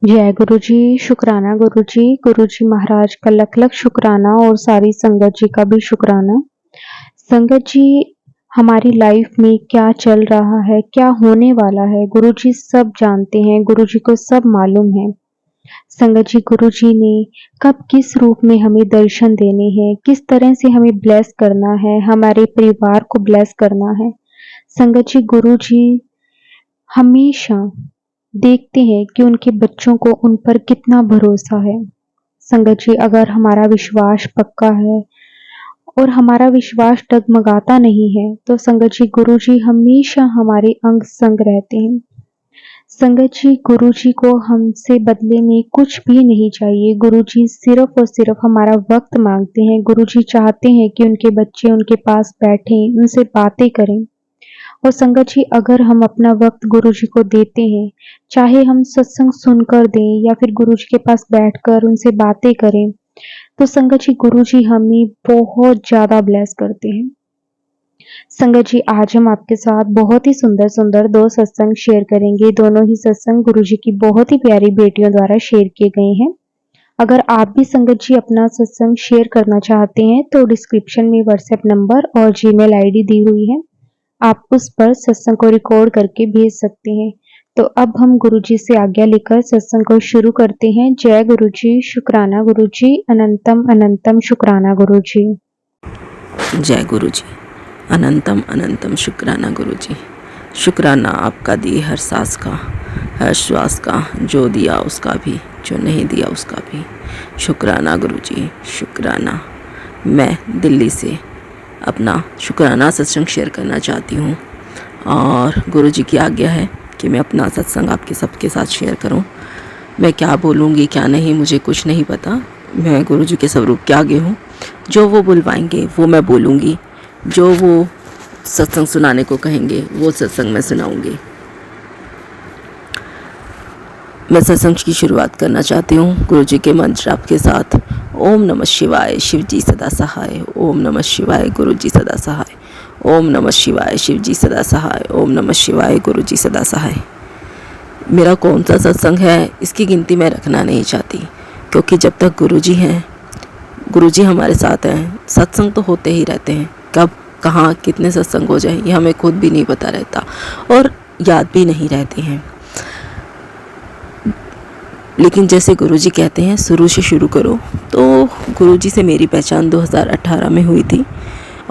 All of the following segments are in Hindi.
जय गुरु जी, शुक्राना गुरु जी महाराज का लख लख शुक्राना और सारी संगत जी का भी शुक्राना। संगत जी, हमारी लाइफ में क्या चल रहा है, क्या होने वाला है, गुरु जी सब जानते हैं, गुरु जी को सब मालूम है। संगत जी, गुरु जी ने कब किस रूप में हमें दर्शन देने हैं, किस तरह से हमें ब्लेस करना है, हमारे परिवार को ब्लेस करना है। संगत जी, गुरु जी हमेशा देखते हैं कि उनके बच्चों को उन पर कितना भरोसा है। संगत जी, अगर हमारा विश्वास पक्का है और हमारा विश्वास डगमगाता नहीं है, तो संगत जी गुरु जी हमेशा हमारे अंग संग रहते हैं। संगत जी, गुरु जी को हमसे बदले में कुछ भी नहीं चाहिए। गुरु जी सिर्फ और सिर्फ हमारा वक्त मांगते हैं। गुरु जी चाहते हैं कि उनके बच्चे उनके पास बैठें, उनसे बातें करें। और संगत जी, अगर हम अपना वक्त गुरु जी को देते हैं, चाहे हम सत्संग सुनकर दें या फिर गुरु जी के पास बैठकर उनसे बातें करें, तो संगत जी गुरु जी हमें बहुत ज्यादा ब्लेस करते हैं। संगत जी, आज हम आपके साथ बहुत ही सुंदर सुंदर दो सत्संग शेयर करेंगे। दोनों ही सत्संग गुरु जी की बहुत ही प्यारी बेटियों द्वारा शेयर किए गए हैं। अगर आप भी संगत जी अपना सत्संग शेयर करना चाहते हैं तो डिस्क्रिप्शन में व्हाट्सएप नंबर और जीमेल आईडी दी हुई है, आप उस पर सत्संग को रिकॉर्ड करके भेज सकते हैं। तो अब हम गुरु जी से आज्ञा लेकर सत्संग को शुरू करते हैं। जय गुरु जी, शुक्राना गुरु जी, अनंतम अनंतम शुक्राना गुरु जी। जय गुरु जी, अनंतम अनंतम शुक्राना गुरु जी। शुक्राना आपका दिए हर सांस का, हर श्वास का, जो दिया उसका भी, जो नहीं दिया उसका भी। शुक्राना गुरु जी, शुक्राना। मैं दिल्ली से अपना शुक्राना सत्संग शेयर करना चाहती हूँ और गुरु जी की आज्ञा है कि मैं अपना सत्संग आपके सबके साथ शेयर करूँ। मैं क्या बोलूँगी क्या नहीं, मुझे कुछ नहीं पता। मैं गुरु जी के स्वरूप के आगे हूँ। जो वो बुलवाएंगे वो मैं बोलूँगी, जो वो सत्संग सुनाने को कहेंगे वो सत्संग मैं सुनाऊँगी। मैं सत्संग की शुरुआत करना चाहती हूँ गुरु जी के मंत्र आपके साथ। ओम नमः शिवाय, शिव जी सदा सहाय। ओम नमः शिवाय, गुरु जी सदा सहाय। ओम नमः शिवाय, शिव जी सदा सहाय। ओम नमः शिवाय, गुरु जी सदा सहाय। मेरा कौन सा सत्संग है इसकी गिनती मैं रखना नहीं चाहती, क्योंकि जब तक गुरु जी हैं, गुरु जी हमारे साथ हैं, सत्संग तो होते ही रहते हैं। कब कहाँ कितने सत्संग हो जाए ये हमें खुद भी नहीं पता रहता और याद भी नहीं रहते हैं। लेकिन जैसे गुरुजी कहते हैं शुरू से शुरू करो, तो गुरुजी से मेरी पहचान 2018 में हुई थी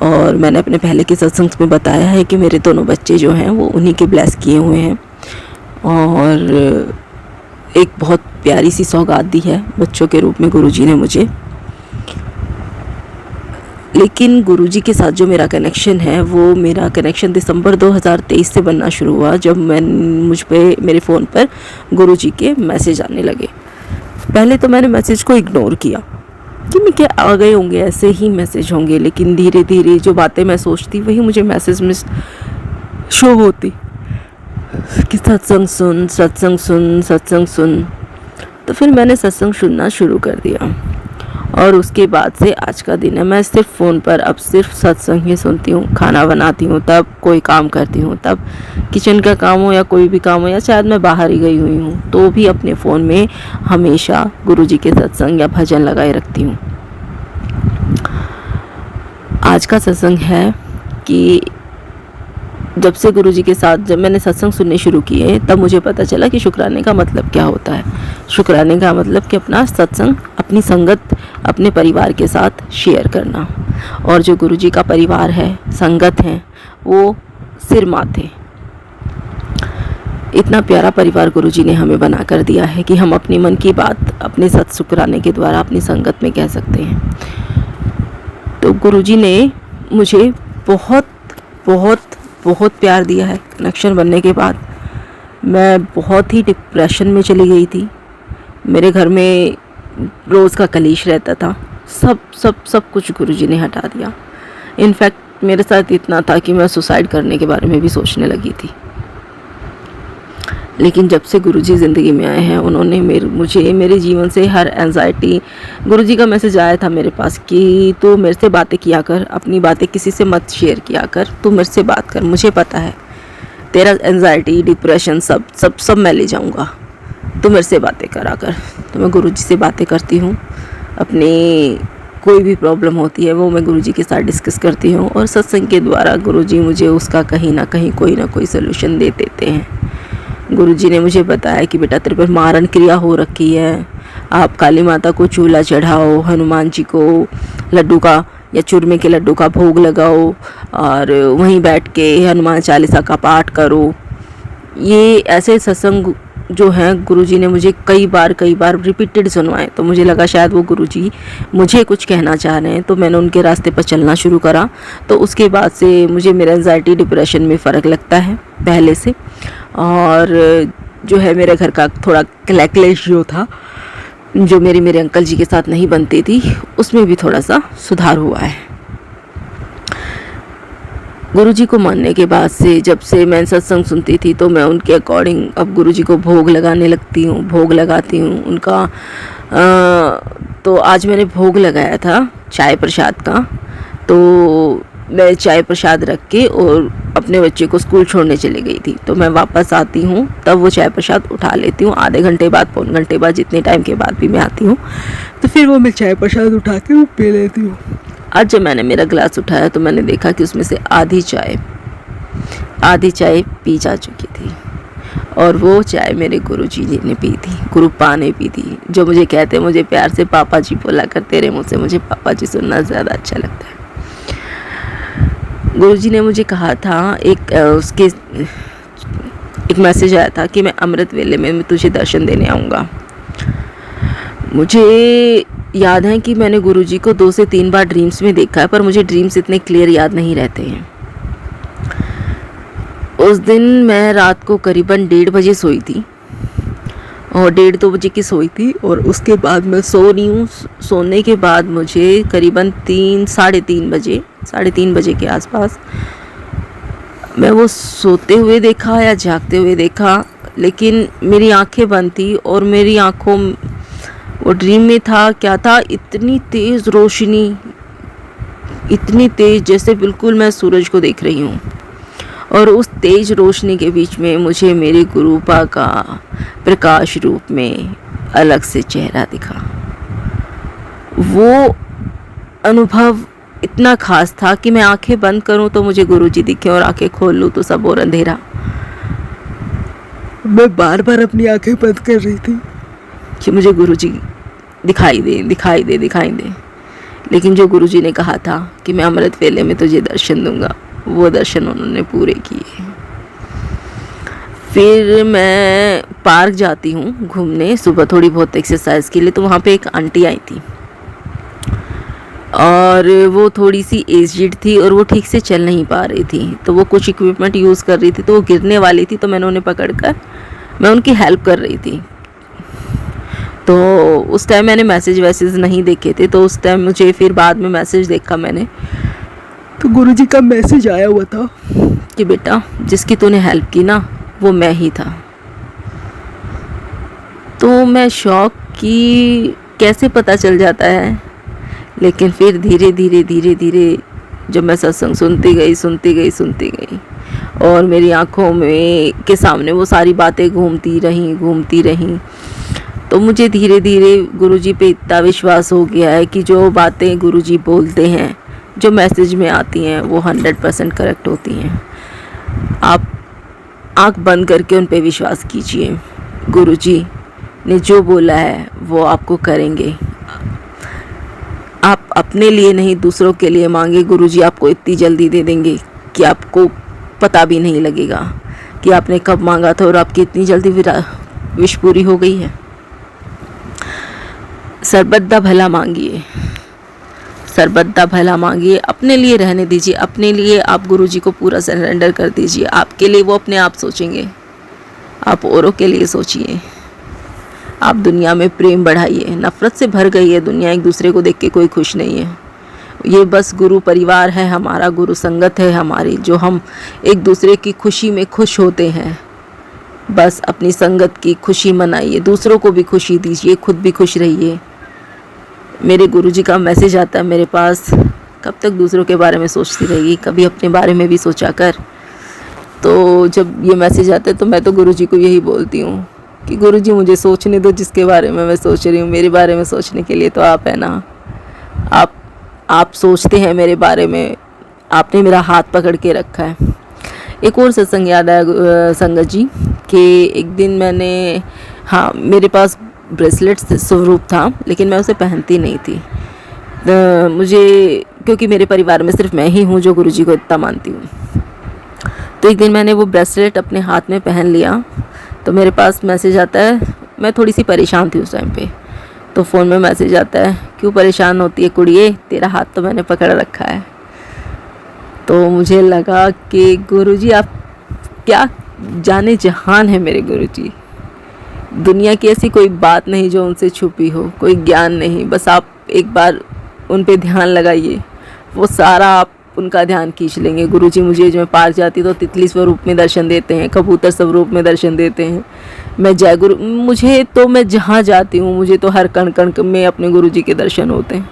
और मैंने अपने पहले के सत्संग में बताया है कि मेरे दोनों बच्चे जो हैं वो उन्हीं के ब्लेस किए हुए हैं और एक बहुत प्यारी सी सौगात दी है बच्चों के रूप में गुरुजी ने मुझे। लेकिन गुरुजी के साथ जो मेरा कनेक्शन है वो मेरा कनेक्शन दिसंबर 2023 से बनना शुरू हुआ, जब मुझ पे मेरे फ़ोन पर गुरुजी के मैसेज आने लगे। पहले तो मैंने मैसेज को इग्नोर किया कि मैं क्या आ गए होंगे, ऐसे ही मैसेज होंगे। लेकिन धीरे धीरे जो बातें मैं सोचती वही मुझे मैसेज में शो होती कि सत्संग सुन सत्संग सुन सत्संग सुन। तो फिर मैंने सत्संग सुनना शुरू कर दिया और उसके बाद से आज का दिन है। मैं सिर्फ फ़ोन पर अब सिर्फ सत्संग ही सुनती हूँ। खाना बनाती हूँ तब, कोई काम करती हूँ तब, किचन का काम हो या कोई भी काम हो, या शायद मैं बाहर ही गई हुई हूँ तो भी अपने फ़ोन में हमेशा गुरुजी के सत्संग या भजन लगाए रखती हूँ। आज का सत्संग है कि जब से गुरुजी के साथ जब मैंने सत्संग सुनने शुरू किए तब मुझे पता चला कि शुक्राने का मतलब क्या होता है। शुक्राने का मतलब कि अपना सत्संग, अपनी संगत अपने परिवार के साथ शेयर करना। और जो गुरुजी का परिवार है, संगत है, वो सिर माथे। इतना प्यारा परिवार गुरुजी ने हमें बना कर दिया है कि हम अपनी मन की बात अपने सत शुक्राने के द्वारा अपनी संगत में कह सकते हैं। तो गुरुजी ने मुझे बहुत बहुत बहुत प्यार दिया है। कनेक्शन बनने के बाद मैं बहुत ही डिप्रेशन में चली गई थी। मेरे घर में रोज़ का कलेश रहता था। सब सब सब कुछ गुरुजी ने हटा दिया। इनफैक्ट मेरे साथ इतना था कि मैं सुसाइड करने के बारे में भी सोचने लगी थी। लेकिन जब से गुरुजी ज़िंदगी में आए हैं, उन्होंने मुझे मेरे जीवन से हर एंजाइटी, गुरुजी का मैसेज आया था मेरे पास कि तू मेरे से बातें किया कर, अपनी बातें किसी से मत शेयर किया कर, तू मेरे से बात कर, मुझे पता है तेरा एंजाइटी, डिप्रेशन सब सब सब मैं ले जाऊंगा। तो मेरे से बातें करा कर। तो मैं गुरुजी से बातें करती हूँ, अपनी कोई भी प्रॉब्लम होती है वो मैं गुरुजी के साथ डिस्कस करती हूँ, और सत्संग के द्वारा गुरुजी मुझे उसका कहीं ना कहीं कोई ना कोई सलूशन दे देते हैं। गुरुजी ने मुझे बताया कि बेटा तेरे पर मारण क्रिया हो रखी है, आप काली माता को चूल्हा चढ़ाओ, हनुमान जी को लड्डू का या चूरमे के लड्डू का भोग लगाओ, और वहीं बैठ के हनुमान चालीसा का पाठ करो। ये ऐसे सत्संग जो हैं गुरुजी ने मुझे कई बार रिपीटेड सुनवाए। तो मुझे लगा शायद वो गुरुजी मुझे कुछ कहना चाह रहे हैं, तो मैंने उनके रास्ते पर चलना शुरू करा। तो उसके बाद से मुझे मेरा एंजाइटी डिप्रेशन में फ़र्क लगता है पहले से, और जो है मेरे घर का थोड़ा क्लैश जो था, जो मेरे अंकल जी के साथ नहीं बनती थी, उसमें भी थोड़ा सा सुधार हुआ है। गुरुजी को मानने के बाद से, जब से मैं सत्संग सुनती थी, तो मैं उनके अकॉर्डिंग अब गुरुजी को भोग लगाने लगती हूँ, भोग लगाती हूँ उनका। तो आज मैंने भोग लगाया था चाय प्रसाद का। तो मैं चाय प्रसाद रख के और अपने बच्चे को स्कूल छोड़ने चली गई थी। तो मैं वापस आती हूँ तब वो चाय प्रसाद उठा लेती हूँ, आधे घंटे बाद, पौन घंटे बाद, जितने टाइम के बाद भी मैं आती हूँ, तो फिर वो मैं चाय प्रसाद उठा के वो पी लेती हूँ। आज जब मैंने मेरा गिलास उठाया तो मैंने देखा कि उसमें से आधी चाय पी जा चुकी थी, और वो चाय मेरे गुरुजी जी ने पी थी, गुरुपा ने पी थी, जो मुझे कहते हैं, मुझे प्यार से पापा जी बोला कर, तेरे मुँह से मुझे पापा जी सुनना ज़्यादा अच्छा लगता है। गुरुजी ने मुझे कहा था, एक मैसेज आया था कि मैं अमृत वेले में मैं तुझे दर्शन देने आऊँगा। मुझे याद है कि मैंने गुरुजी को 2 से 3 बार ड्रीम्स में देखा है, पर मुझे ड्रीम्स इतने क्लियर याद नहीं रहते हैं। उस दिन मैं रात को करीबन 1:30 बजे सोई थी, और 1:30-2 बजे की सोई थी, और उसके बाद मैं सो रही हूँ। सोने के बाद मुझे करीबन 3-3:30 बजे के आसपास मैं वो सोते हुए देखा या जागते हुए देखा, लेकिन मेरी आंखें बंद थी, और मेरी आंखों, वो ड्रीम में था, क्या था, इतनी तेज़ रोशनी, इतनी तेज़, जैसे बिल्कुल मैं सूरज को देख रही हूँ, और उस तेज रोशनी के बीच में मुझे मेरे गुरुपा का प्रकाश रूप में अलग से चेहरा दिखा। वो अनुभव इतना खास था कि मैं आंखें बंद करूं तो मुझे गुरुजी दिखे, और आंखें खोल लूं तो सब और अंधेरा। मैं बार बार अपनी आंखें बंद कर रही थी कि मुझे गुरुजी दिखाई दे। लेकिन जो गुरुजी ने कहा था कि मैं अमृत वेले में तुझे दर्शन दूंगा, वो दर्शन उन्होंने पूरे किए। फिर मैं पार्क जाती हूँ घूमने सुबह, थोड़ी बहुत एक्सरसाइज के लिए। तो वहाँ पे एक आंटी आई थी, और वो थोड़ी सी एजड थी, और वो ठीक से चल नहीं पा रही थी। तो वो कुछ इक्विपमेंट यूज़ कर रही थी, तो वो गिरने वाली थी। तो मैंने उन्हें पकड़कर मैं उनकी हेल्प कर रही थी। तो उस टाइम मैंने मैसेज नहीं देखे थे, तो उस टाइम मुझे फिर बाद में मैसेज देखा मैंने, तो गुरुजी का मैसेज आया हुआ था कि बेटा, जिसकी तूने हेल्प की ना, वो मैं ही था। तो मैं शॉक कि कैसे पता चल जाता है। लेकिन फिर धीरे धीरे जब मैं सत्संग सुनती गई, और मेरी आँखों में के सामने वो सारी बातें घूमती रहीं, तो मुझे धीरे धीरे गुरुजी पे इतना विश्वास हो गया है कि जो बातें गुरुजी बोलते हैं, जो मैसेज में आती हैं, वो 100% करेक्ट होती हैं। आप आँख बंद करके उन पे विश्वास कीजिए। गुरुजी ने जो बोला है वो आपको करेंगे। आप अपने लिए नहीं, दूसरों के लिए मांगे, गुरुजी आपको इतनी जल्दी दे देंगे कि आपको पता भी नहीं लगेगा कि आपने कब मांगा था और आपकी इतनी जल्दी विश पूरी हो गई है। सरबत्ता भला मांगिए, अपने लिए रहने दीजिए, अपने लिए आप गुरुजी को पूरा सरेंडर कर दीजिए। आपके लिए वो अपने आप सोचेंगे, आप औरों के लिए सोचिए। आप दुनिया में प्रेम बढ़ाइए। नफ़रत से भर गई है दुनिया, एक दूसरे को देख के कोई खुश नहीं है। ये बस गुरु परिवार है हमारा, गुरु संगत है हमारी, जो हम एक दूसरे की खुशी में खुश होते हैं। बस अपनी संगत की खुशी मनाइए, दूसरों को भी खुशी दीजिए, खुद भी खुश रहिए। मेरे गुरुजी का मैसेज आता है मेरे पास, कब तक दूसरों के बारे में सोचती रहेगी, कभी अपने बारे में भी सोचा कर। तो जब ये मैसेज आता है तो मैं तो गुरुजी को यही बोलती हूँ कि गुरुजी मुझे सोचने दो जिसके बारे में मैं सोच रही हूँ। मेरे बारे में सोचने के लिए तो आप है ना, आप सोचते हैं मेरे बारे में, आपने मेरा हाथ पकड़ के रखा है। एक और सत्संग याद आया संगत जी कि एक दिन मैंने, हाँ, मेरे पास ब्रेसलेट स्वरूप था लेकिन मैं उसे पहनती नहीं थी। मुझे, क्योंकि मेरे परिवार में सिर्फ मैं ही हूँ जो गुरुजी को इतना मानती हूँ। तो एक दिन मैंने वो ब्रेसलेट अपने हाथ में पहन लिया तो मेरे पास मैसेज आता है। मैं थोड़ी सी परेशान थी उस टाइम पे, तो फ़ोन में मैसेज आता है, क्यों परेशान होती है कुड़िए, तेरा हाथ तो मैंने पकड़ रखा है। तो मुझे लगा कि गुरुजी आप क्या जाने जहान है मेरे गुरुजी। दुनिया की ऐसी कोई बात नहीं जो उनसे छुपी हो, कोई ज्ञान नहीं, बस आप एक बार उन पे ध्यान लगाइए, वो सारा आप उनका ध्यान खींच लेंगे। गुरुजी मुझे, जो मैं पार जाती तो तितली स्वरूप में दर्शन देते हैं, कबूतर स्वरूप में दर्शन देते हैं। मैं जय गुरु, मुझे तो, मैं जहाँ जाती हूँ मुझे तो हर कण कण में अपने गुरुजी के दर्शन होते हैं।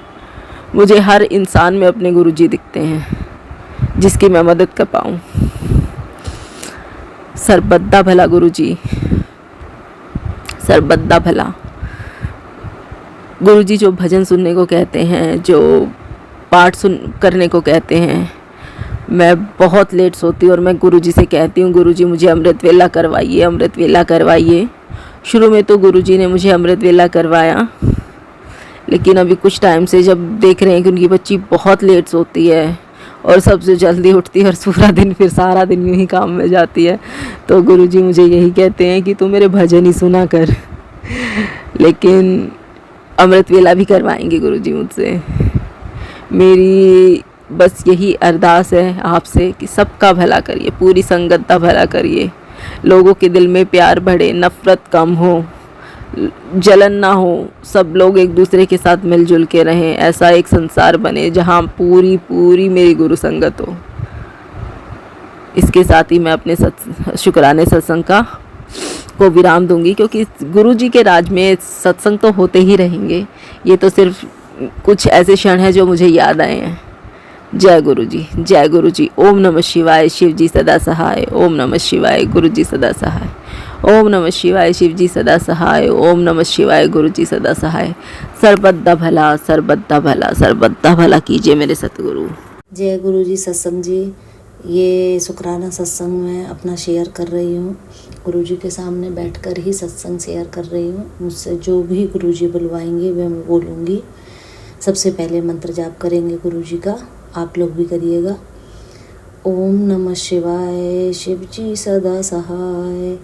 मुझे हर इंसान में अपने गुरुजी दिखते हैं जिसकी मैं मदद कर पाऊँ। सरबद्दा भला गुरुजी, सरबद्दा भला। गुरुजी जो भजन सुनने को कहते हैं, जो पाठ करने को कहते हैं, मैं बहुत लेट सोती हूँ और मैं गुरुजी से कहती हूँ, गुरुजी मुझे अमृत वेला करवाइए, अमृत वेला करवाइए। शुरू में तो गुरुजी ने मुझे अमृत वेला करवाया, लेकिन अभी कुछ टाइम से जब देख रहे हैं कि उनकी बच्ची बहुत लेट सोती है और सबसे जल्दी उठती है और पूरा दिन, फिर सारा दिन यूँ ही काम में जाती है, तो गुरुजी मुझे यही कहते हैं कि तू मेरे भजन ही सुना कर। लेकिन अमृत वेला भी करवाएंगे गुरुजी मुझसे। मेरी बस यही अरदास है आपसे कि सबका भला करिए, पूरी संगत का भला करिए, लोगों के दिल में प्यार बढ़े, नफ़रत कम हो, जलन ना हो, सब लोग एक दूसरे के साथ मिलजुल के रहें। ऐसा एक संसार बने जहाँ पूरी पूरी मेरी गुरु संगत हो। इसके साथ ही मैं अपने शुक्राने सत्संग को विराम दूंगी, क्योंकि गुरुजी के राज में सत्संग तो होते ही रहेंगे। ये तो सिर्फ कुछ ऐसे क्षण हैं जो मुझे याद आए हैं। जय गुरुजी, जय गुरुजी। ओम नमः शिवाय, शिव जी सदा सहाय। ओम नमः शिवाय, गुरुजी सदा सहाय। ओम नमः शिवाय, शिव जी सदा सहाय। ओम नमः शिवाय, गुरुजी सदा सहाय। सर्वदा भला, सर्वदा भला, सर्वदा भला कीजिए मेरे सतगुरु। जय गुरुजी सत्संग जी। ये शुक्राना सत्संग मैं अपना शेयर कर रही हूँ, गुरुजी के सामने बैठकर ही सत्संग शेयर कर रही हूँ। मुझसे जो भी गुरुजी बुलवाएंगे वह मैं बोलूँगी। सबसे पहले मंत्र जाप करेंगे गुरुजी का, आप लोग भी करिएगा। ओम नमः शिवाय, शिव जी सदा सहाय।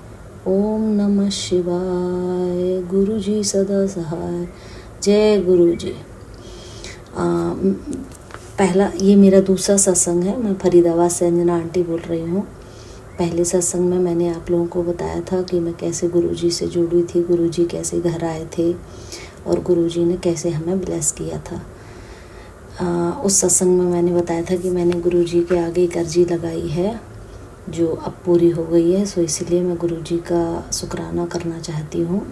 ओम नमः शिवाय, गुरुजी सदा सहाय। जय गुरुजी। पहला, ये मेरा दूसरा सत्संग है। मैं फरीदाबाद से अंजना आंटी बोल रही हूँ। पहले सत्संग में मैंने आप लोगों को बताया था कि मैं कैसे गुरुजी से जुड़ी थी, गुरुजी कैसे घर आए थे और गुरुजी ने कैसे हमें ब्लेस किया था। उस सत्संग में मैंने बताया था कि मैंने गुरुजी के आगे एक अर्जी लगाई है जो अब पूरी हो गई है, सो इसीलिए मैं गुरुजी का शुक्राना करना चाहती हूँ।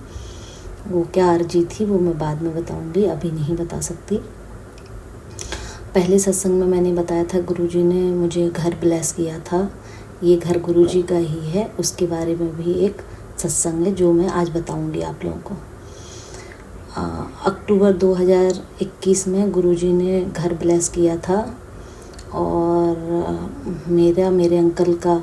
वो क्या अर्जी थी वो मैं बाद में बताऊँगी, अभी नहीं बता सकती। पहले सत्संग में मैंने बताया था गुरुजी ने मुझे घर ब्लेस किया था। ये घर गुरुजी का ही है, उसके बारे में भी एक सत्संग है जो मैं आज बताऊंगी आप लोगों को। अक्टूबर 2021 में गुरुजी ने घर ब्लेस किया था और मेरे अंकल का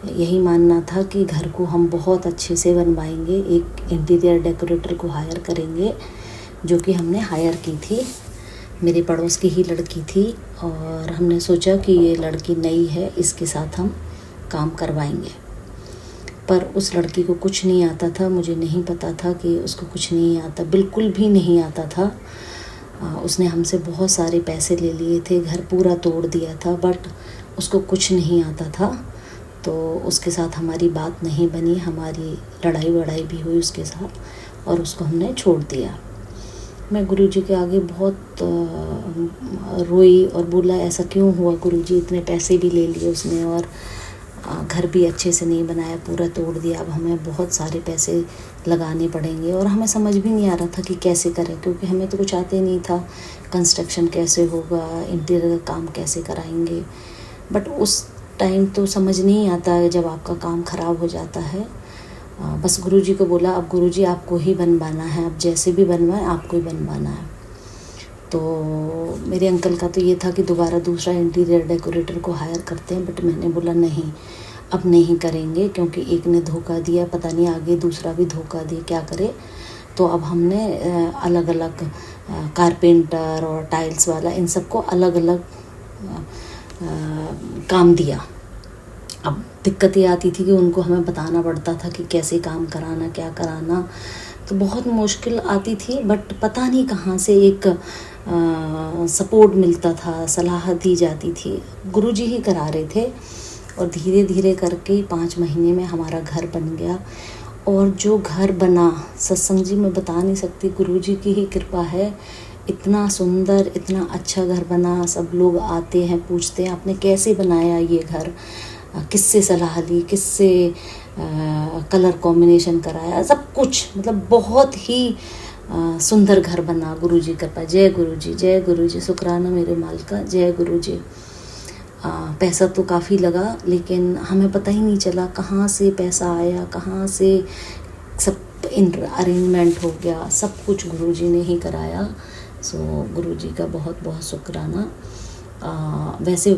यही मानना था कि घर को हम बहुत अच्छे से बनवाएंगे। एक इंटीरियर डेकोरेटर को हायर करेंगे, जो कि हमने हायर की थी। मेरे पड़ोस की ही लड़की थी और हमने सोचा कि ये लड़की नई है, इसके साथ हम काम करवाएंगे। पर उस लड़की को कुछ नहीं आता था। मुझे नहीं पता था कि उसको कुछ नहीं आता, बिल्कुल भी नहीं आता था। उसने हमसे बहुत सारे पैसे ले लिए थे, घर पूरा तोड़ दिया था, बट उसको कुछ नहीं आता था। तो उसके साथ हमारी बात नहीं बनी, हमारी लड़ाई वड़ाई भी हुई उसके साथ और उसको हमने छोड़ दिया। मैं गुरुजी के आगे बहुत रोई और बोला ऐसा क्यों हुआ गुरुजी, इतने पैसे भी ले लिए उसने और घर भी अच्छे से नहीं बनाया, पूरा तोड़ दिया। अब हमें बहुत सारे पैसे लगाने पड़ेंगे और हमें समझ भी नहीं आ रहा था कि कैसे करें, क्योंकि हमें तो कुछ आते नहीं था। कंस्ट्रक्शन कैसे होगा, इंटीरियर का काम कैसे कराएंगे। बट उस टाइम तो समझ नहीं आता है जब आपका काम ख़राब हो जाता है। बस गुरुजी को बोला, अब गुरुजी आपको ही बनवाना है, अब जैसे भी बनवाए आपको ही बनवाना है। तो मेरे अंकल का तो ये था कि दोबारा दूसरा इंटीरियर डेकोरेटर को हायर करते हैं, बट मैंने बोला नहीं, अब नहीं करेंगे, क्योंकि एक ने धोखा दिया, पता नहीं आगे दूसरा भी धोखा दे, क्या करे। तो अब हमने अलग अलग कारपेंटर और टाइल्स वाला, इन सबको अलग अलग काम दिया। अब दिक्कत ये आती थी कि उनको हमें बताना पड़ता था कि कैसे काम कराना, क्या कराना, तो बहुत मुश्किल आती थी। बट पता नहीं कहाँ से एक सपोर्ट मिलता था, सलाह दी जाती थी, गुरुजी ही करा रहे थे। और धीरे धीरे करके 5 महीने में हमारा घर बन गया। और जो घर बना, सत्संग जी मैं बता नहीं सकती, गुरुजी की ही कृपा है। इतना सुंदर, इतना अच्छा घर बना। सब लोग आते हैं, पूछते हैं आपने कैसे बनाया ये घर, किससे सलाह ली, किससे कलर कॉम्बिनेशन कराया, सब कुछ, मतलब बहुत ही सुंदर घर बना। गुरुजी कृपा, जय गुरुजी, जय गुरुजी, शुक्राना मेरे मालिक का, जय गुरुजी। पैसा तो काफ़ी लगा, लेकिन हमें पता ही नहीं चला कहाँ से पैसा आया, कहाँ से सब अरेंजमेंट हो गया, सब कुछ गुरुजी ने ही कराया। सो गुरुजी का बहुत बहुत शुक्राना। वैसे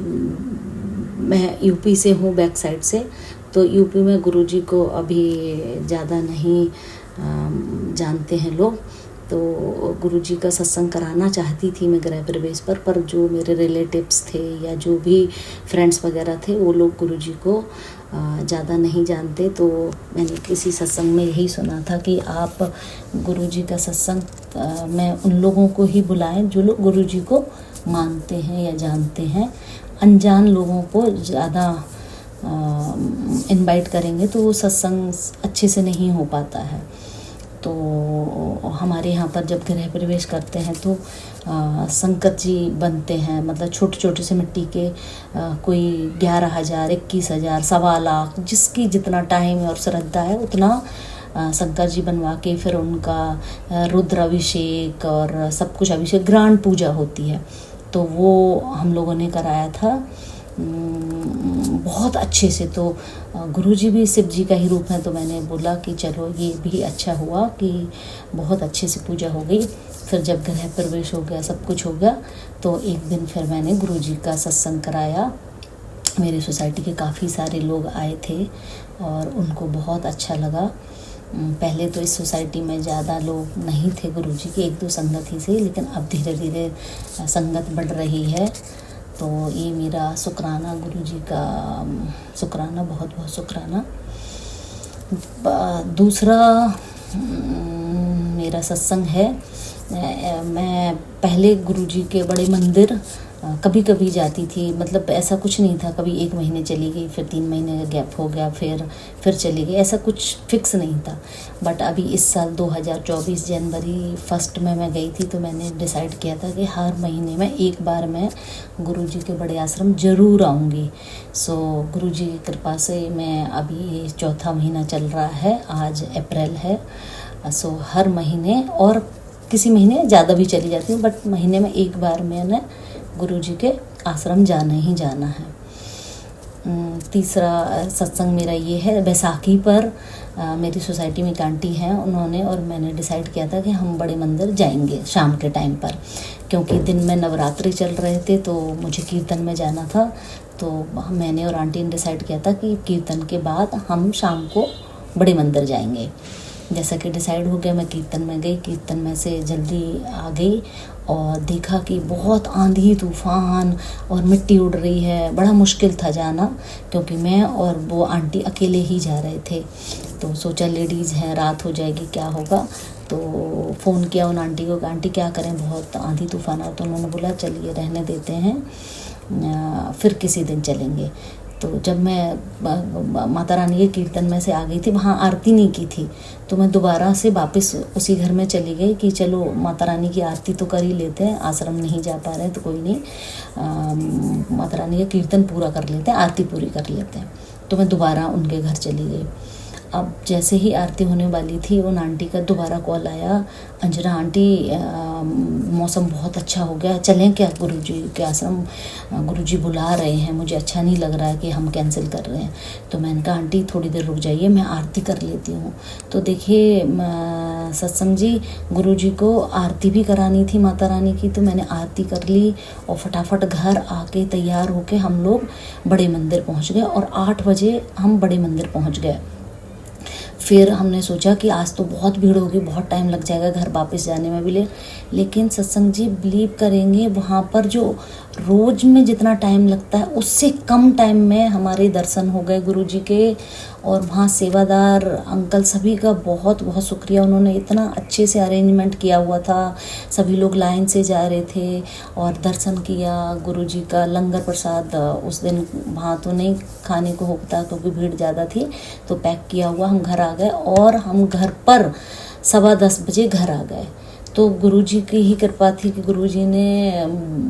मैं यूपी से हूँ, बैक साइड से, तो यूपी में गुरुजी को अभी ज़्यादा नहीं जानते हैं लोग। तो गुरुजी का सत्संग कराना चाहती थी मैं गृह प्रवेश पर जो मेरे रिलेटिव्स थे या जो भी फ्रेंड्स वगैरह थे, वो लोग गुरुजी को ज़्यादा नहीं जानते। तो मैंने किसी सत्संग में यही सुना था कि आप गुरुजी का सत्संग में उन लोगों को ही बुलाएं जो लोग गुरुजी को मानते हैं या जानते हैं। अनजान लोगों को ज़्यादा इनवाइट करेंगे तो वो सत्संग अच्छे से नहीं हो पाता है। तो हमारे यहाँ पर जब गृह प्रवेश करते हैं तो संकट जी बनते हैं, मतलब छोटे छोटे से मिट्टी के कोई 11,000, 21,000, 1.25 लाख, जिसकी जितना टाइम और श्रद्धा है उतना शंकर जी बनवा के फिर उनका रुद्र अभिषेक और सब कुछ अभिषेक, ग्रांड पूजा होती है। तो वो हम लोगों ने कराया था बहुत अच्छे से। तो गुरुजी भी शिव जी का ही रूप है, तो मैंने बोला कि चलो ये भी अच्छा हुआ कि बहुत अच्छे से पूजा हो गई। फिर जब गृह प्रवेश हो गया, सब कुछ हो गया, तो एक दिन फिर मैंने गुरुजी का सत्संग कराया। मेरी सोसाइटी के काफ़ी सारे लोग आए थे और उनको बहुत अच्छा लगा। पहले तो इस सोसाइटी में ज़्यादा लोग नहीं थे गुरुजी के, 1-2 संगत ही थे, लेकिन अब धीरे धीरे संगत बढ़ रही है। तो ये मेरा शुक्राना, गुरुजी का शुक्राना, बहुत बहुत शुक्राना। दूसरा मेरा सत्संग है, मैं पहले गुरुजी के बड़े मंदिर कभी कभी जाती थी, मतलब ऐसा कुछ नहीं था, कभी 1 महीने चली गई, फिर 3 महीने का गैप हो गया, फिर चली गई, ऐसा कुछ फिक्स नहीं था। बट अभी इस साल 2024 जनवरी 1 में मैं गई थी, तो मैंने डिसाइड किया था कि हर महीने में एक बार मैं गुरुजी के बड़े आश्रम ज़रूर आऊँगी। सो गुरुजी की कृपा से मैं अभी 4था महीना चल रहा है, आज अप्रैल है। सो हर महीने, और किसी महीने ज़्यादा भी चली जाती हूँ, बट महीने में एक बार मैंने गुरुजी के आश्रम जाना ही जाना है। तीसरा सत्संग मेरा ये है, बैसाखी पर मेरी सोसाइटी में एक आंटी हैं, उन्होंने और मैंने डिसाइड किया था कि हम बड़े मंदिर जाएंगे शाम के टाइम पर, क्योंकि दिन में नवरात्रि चल रहे थे तो मुझे कीर्तन में जाना था। तो मैंने और आंटी ने डिसाइड किया था कि कीर्तन के बाद हम शाम को बड़े मंदिर जाएंगे। जैसा कि डिसाइड हो गया, मैं कीर्तन में गई, कीर्तन में से जल्दी आ गई और देखा कि बहुत आंधी तूफान और मिट्टी उड़ रही है। बड़ा मुश्किल था जाना, क्योंकि मैं और वो आंटी अकेले ही जा रहे थे। तो सोचा लेडीज़ हैं, रात हो जाएगी, क्या होगा। तो फ़ोन किया उन आंटी को, आंटी क्या करें, बहुत आंधी तूफान आ। तो उन्होंने बोला चलिए रहने देते हैं, फिर किसी दिन चलेंगे। तो जब मैं माता रानी के कीर्तन में से आ गई थी, वहाँ आरती नहीं की थी, तो मैं दोबारा से वापस उसी घर में चली गई कि चलो माता रानी की आरती तो कर ही लेते हैं, आश्रम नहीं जा पा रहे हैं तो कोई नहीं, माता रानी का कीर्तन पूरा कर लेते हैं, आरती पूरी कर लेते हैं। तो मैं दोबारा उनके घर चली गई। अब जैसे ही आरती होने वाली थी उन आंटी का दोबारा कॉल आया, अंजना आंटी मौसम बहुत अच्छा हो गया, चलें क्या गुरुजी के आश्रम, गुरुजी बुला रहे हैं, मुझे अच्छा नहीं लग रहा है कि हम कैंसिल कर रहे हैं। तो मैंने कहा आंटी थोड़ी देर रुक जाइए, मैं आरती कर लेती हूँ। तो देखिए सत्संग जी, गुरुजी को आरती भी करानी थी माता रानी की, तो मैंने आरती कर ली और फटाफट घर आके तैयार होके हम लोग बड़े मंदिर पहुँच गए और 8 बजे हम बड़े मंदिर पहुँच गए। फिर हमने सोचा कि आज तो बहुत भीड़ होगी, बहुत टाइम लग जाएगा घर वापस जाने में भी, लेकिन सत्संग जी बिलीव करेंगे वहाँ पर जो रोज़ में जितना टाइम लगता है उससे कम टाइम में हमारे दर्शन हो गए गुरुजी के। और वहाँ सेवादार अंकल सभी का बहुत बहुत शुक्रिया, उन्होंने इतना अच्छे से अरेंजमेंट किया हुआ था, सभी लोग लाइन से जा रहे थे और दर्शन किया गुरुजी का। लंगर प्रसाद उस दिन वहाँ तो नहीं खाने को होता क्योंकि भीड़ ज़्यादा थी, तो पैक किया हुआ हम घर आ गए और हम घर पर 10:15 बजे घर आ गए। तो गुरुजी की ही कृपा थी कि गुरुजी ने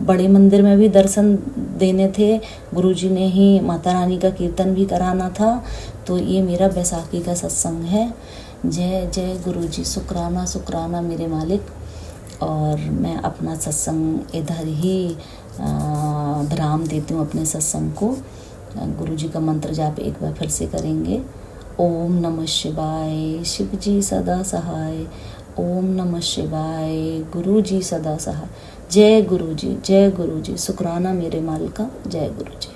बड़े मंदिर में भी दर्शन देने थे, गुरुजी ने ही माता रानी का कीर्तन भी कराना था। तो ये मेरा बैसाखी का सत्संग है। जय जय गुरुजी, शुक्राना शुक्राना मेरे मालिक। और मैं अपना सत्संग इधर ही विराम देती हूँ अपने सत्संग को। गुरुजी का मंत्र जाप एक बार फिर से करेंगे। ओम नमः शिवाय, शिव जी सदा सहाय। ओम नमः शिवाय, गुरुजी सदा सहाय। जय गुरुजी, जय गुरुजी, शुक्राना मेरे मालिका, जय गुरुजी।